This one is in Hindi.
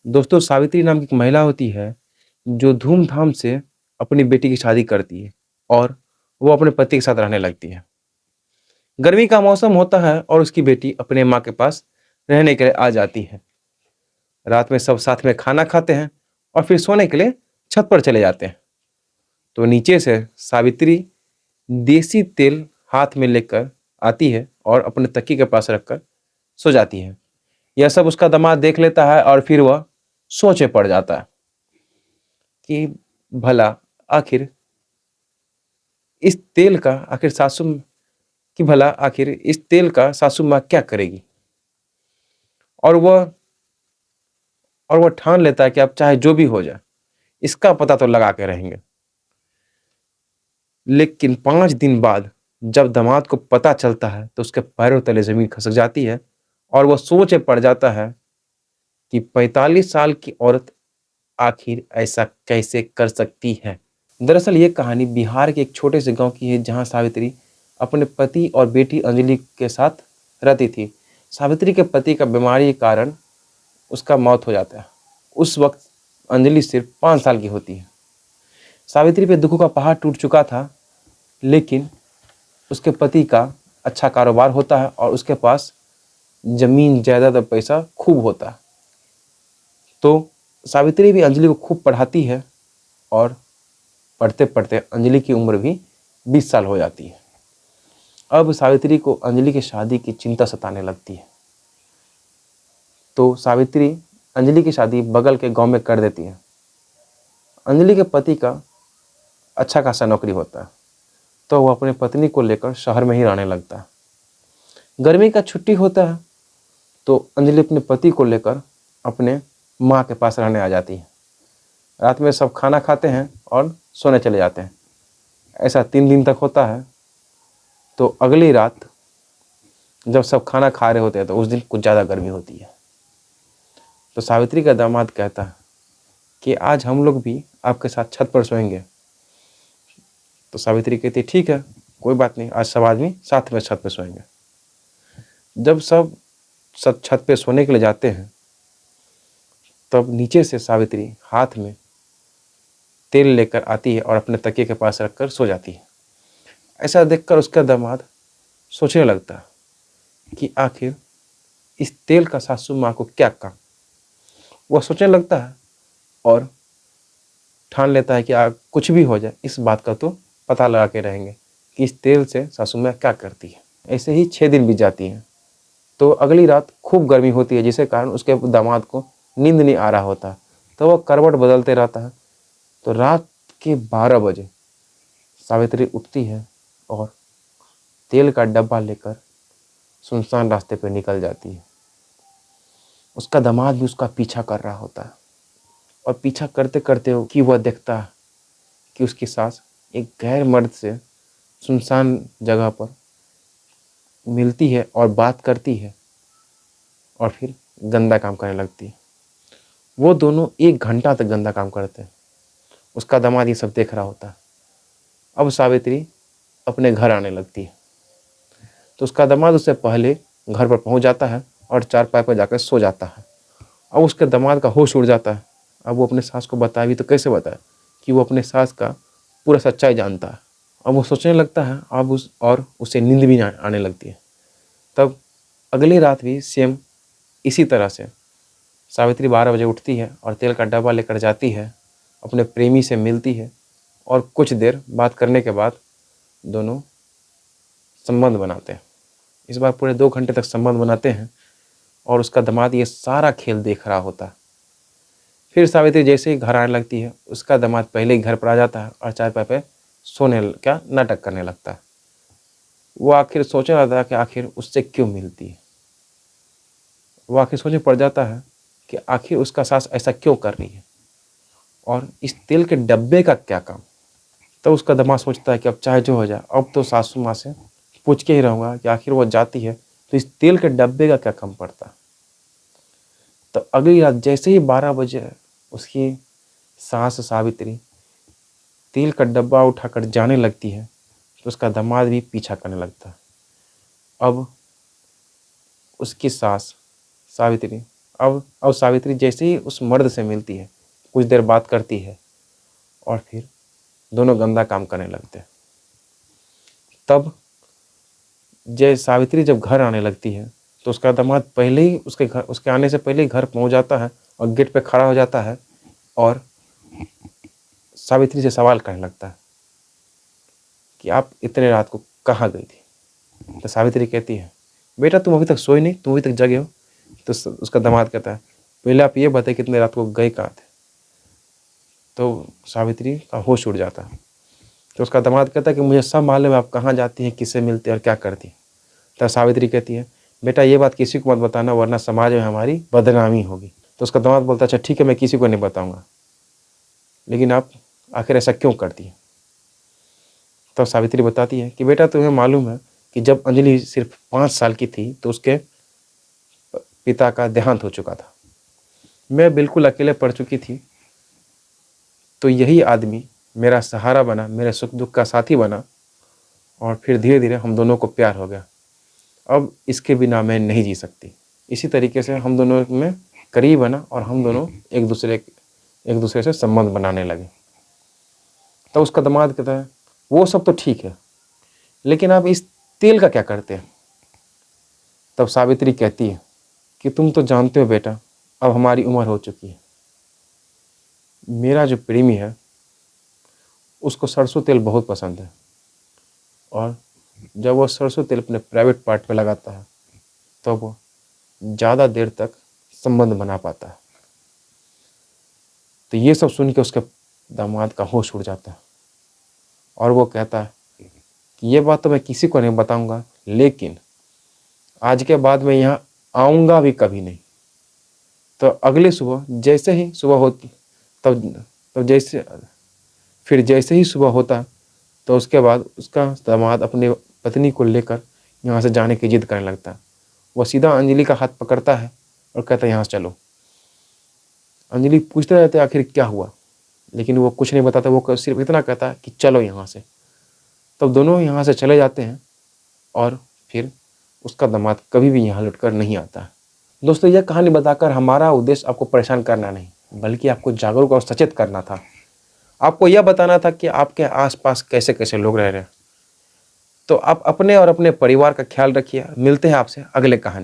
दोस्तों, सावित्री नाम की एक महिला होती है, जो धूम-धाम से अपनी बेटी की शादी करती है और वो अपने पति के साथ रहने लगती है। गर्मी का मौसम होता है और उसकी बेटी अपने माँ के पास रहने के लिए आ जाती है। रात में सब साथ में खाना खाते हैं और फिर सोने के लिए छत पर चले जाते हैं। तो नीचे से सावित्री देसी तेल हाथ में लेकर आती है और अपने तकिए के पास रखकर सो जाती है। यह सब उसका दामाद देख लेता है और फिर वह सोच में पड़ जाता है कि भला आखिर इस तेल का सासू माँ क्या करेगी? और वह ठान लेता है कि अब चाहे जो भी हो जाए, इसका पता तो लगा के रहेंगे। लेकिन 5 दिन बाद जब दामाद को पता चलता है, तो उसके पैरों तले ज़मीन खिसक जाती है और वह सोच में पड़ जाता है कि 45 साल की औरत आखिर ऐसा कैसे कर सकती है? दरअसल ये कहानी बिहार के एक छोटे से गाँव की है, जहाँ सावित्री अपने पति और बेटी अंजलि के साथ रहती थी। सावित्री के पति का बीमारी के कारण उसका मौत हो जाता है। उस वक़्त अंजलि सिर्फ़ 5 साल की होती है। सावित्री पे दुखों का पहाड़ टूट चुका था, लेकिन उसके पति का अच्छा कारोबार होता है और उसके पास ज़मीन, जायदाद और पैसा खूब होता है। तो सावित्री भी अंजलि को खूब पढ़ाती है और पढ़ते-पढ़ते अंजलि की उम्र भी 20 साल हो जाती है। अब सावित्री को अंजलि की शादी की चिंता सताने लगती है। तो सावित्री अंजलि की शादी बगल के गाँव में कर देती है। अंजलि के पति का अच्छा खासा नौकरी होता है, तो वो अपनी पत्नी को लेकर शहर में ही रहने लगता है। गर्मी का छुट्टी होता है, तो अंजलि अपने पति को लेकर अपने माँ के पास रहने आ जाती है। रात में सब खाना खाते हैं और सोने चले जाते हैं। ऐसा 3 दिन तक होता है। तो अगली रात जब सब खाना खा रहे होते हैं, तो उस दिन कुछ ज़्यादा गर्मी होती है। तो सावित्री का दामाद कहता है कि आज हम लोग भी आपके साथ छत पर सोएंगे। तो सावित्री कहती है, ठीक है, कोई बात नहीं, आज सब आदमी साथ में छत पे सोएंगे। जब सब छत पे सोने के लिए जाते हैं, तब नीचे से सावित्री हाथ में तेल लेकर आती है और अपने तकिए के पास रखकर सो जाती है। ऐसा देखकर उसका दामाद सोचने लगता है कि आखिर इस तेल का सासू माँ को क्या काम। वह सोचने लगता है और ठान लेता है कि कुछ भी हो जाए, इस बात का तो पता लगा के रहेंगे कि इस तेल से सासू माँ क्या करती है। ऐसे ही 6 दिन बीत जाती हैं। तो अगली रात खूब गर्मी होती है, जिसके कारण उसके दामाद को नींद नहीं आ रहा होता। तो वह करवट बदलते रहता है। तो रात के 12 बजे सावित्री उठती है और तेल का डब्बा लेकर सुनसान रास्ते पर निकल जाती है। उसका दामाद भी उसका पीछा कर रहा होता है और पीछा करते करते कि वह देखता है कि उसकी सास एक गैर मर्द से सुनसान जगह पर मिलती है और बात करती है और फिर गंदा काम करने लगती है। वो दोनों 1 घंटा तक गंदा काम करते हैं। उसका दामाद ये सब देख रहा होता है। अब सावित्री अपने घर आने लगती है, तो उसका दामाद उससे पहले घर पर पहुंच जाता है और चारपाई पर जाकर सो जाता है। अब उसके दामाद का होश उड़ जाता है। अब वो अपने सास को बताए भी तो कैसे बताए कि वो अपने सास का पूरा सच्चाई जानता है। अब वो सोचने लगता है, उसे नींद भी आने लगती है। तब अगली रात भी सेम इसी तरह से सावित्री 12 बजे उठती है और तेल का डब्बा लेकर जाती है, अपने प्रेमी से मिलती है और कुछ देर बात करने के बाद दोनों संबंध बनाते हैं। इस बार पूरे 2 घंटे तक संबंध बनाते हैं और उसका दामाद ये सारा खेल देख रहा होता है। फिर सावित्री जैसे ही घर आने लगती है, उसका दामाद पहले ही घर पर आ जाता है और चारपाई पे सोने का नाटक करने लगता है। वो आखिर सोचने लगता है कि आखिर उससे क्यों मिलती है। वो आखिर सोचने पड़ जाता है कि आखिर उसका सास ऐसा क्यों कर रही है और इस तेल के डब्बे का क्या काम। तो उसका दामाद सोचता है कि अब चाहे जो हो जाए, अब तो सासू माँ से पूछ के ही रहूँगा कि आखिर वो जाती है तो इस तेल के डब्बे का क्या काम पड़ता। तो अगली रात जैसे ही 12 बजे उसकी सास सावित्री तेल का डब्बा उठाकर जाने लगती है, तो उसका दामाद भी पीछा करने लगता है। अब उसकी सास सावित्री अब सावित्री जैसे ही उस मर्द से मिलती है, कुछ देर बात करती है और फिर दोनों गंदा काम करने लगते हैं। तब जय सावित्री जब घर आने लगती है तो उसका दामाद पहले ही उसके आने से पहले ही घर पहुंच जाता है और गेट पे खड़ा हो जाता है और सावित्री से सवाल करने लगता है कि आप इतने रात को कहाँ गई थी। तो सावित्री कहती है, बेटा तुम अभी तक सोए नहीं, तुम अभी तक जगे हो। तो उसका दामाद कहता है, पहले आप ये बताइए कितने रात को गए कहाँ थे। तो सावित्री का होश उड़ जाता है। तो उसका दामाद कहता है कि मुझे सब मालूम है आप कहाँ जाती हैं, किससे मिलती हैं और क्या करती हैं। तब सावित्री कहती है, बेटा ये बात किसी को मत बताना वरना समाज में हमारी बदनामी होगी। तो उसका दामाद बोलता है, अच्छा ठीक है, मैं किसी को नहीं बताऊंगा, लेकिन आप आखिर ऐसा क्यों करती हैं। तब सावित्री बताती है कि बेटा तुम्हें मालूम है कि जब अंजलि सिर्फ 5 साल की थी तो उसके पिता का देहांत हो चुका था। मैं बिल्कुल अकेले पड़ चुकी थी, तो यही आदमी मेरा सहारा बना, मेरे सुख दुख का साथी बना और फिर धीरे धीरे हम दोनों को प्यार हो गया। अब इसके बिना मैं नहीं जी सकती। इसी तरीके से हम दोनों में करीब बना और हम दोनों एक दूसरे से संबंध बनाने लगे। तो उसका दामाद कहता है, वो सब तो ठीक है, लेकिन आप इस तेल का क्या करते हैं। तब सावित्री कहती है कि तुम तो जानते हो बेटा, अब हमारी उम्र हो चुकी है। मेरा जो प्रेमी है उसको सरसों तेल बहुत पसंद है और जब वो सरसों तेल अपने प्राइवेट पार्ट पे लगाता है तो वो ज़्यादा देर तक संबंध बना पाता है। तो ये सब सुन के उसके दामाद का होश उड़ जाता है और वो कहता है कि ये बात तो मैं किसी को नहीं बताऊंगा, लेकिन आज के बाद मैं यहाँ आऊँगा भी कभी नहीं। तो अगले सुबह जैसे ही सुबह होती तब जैसे ही सुबह होता तो उसके बाद उसका दामाद अपनी पत्नी को लेकर यहाँ से जाने की जिद करने लगता है। वो सीधा अंजलि का हाथ पकड़ता है और कहता है, यहाँ से चलो। अंजलि पूछते रहते आखिर क्या हुआ, लेकिन वो कुछ नहीं बताता। वो सिर्फ इतना कहता है कि चलो यहाँ से। तब दोनों यहाँ से चले जाते हैं और फिर उसका दामाद कभी भी यहाँ लौटकर नहीं आता है। दोस्तों, यह कहानी बताकर हमारा उद्देश्य आपको परेशान करना नहीं, बल्कि आपको जागरूक और सचेत करना था। आपको यह बताना था कि आपके आसपास कैसे कैसे लोग रह रहे हैं। तो आप अपने और अपने परिवार का ख्याल रखिए। मिलते हैं आपसे अगले कहानी।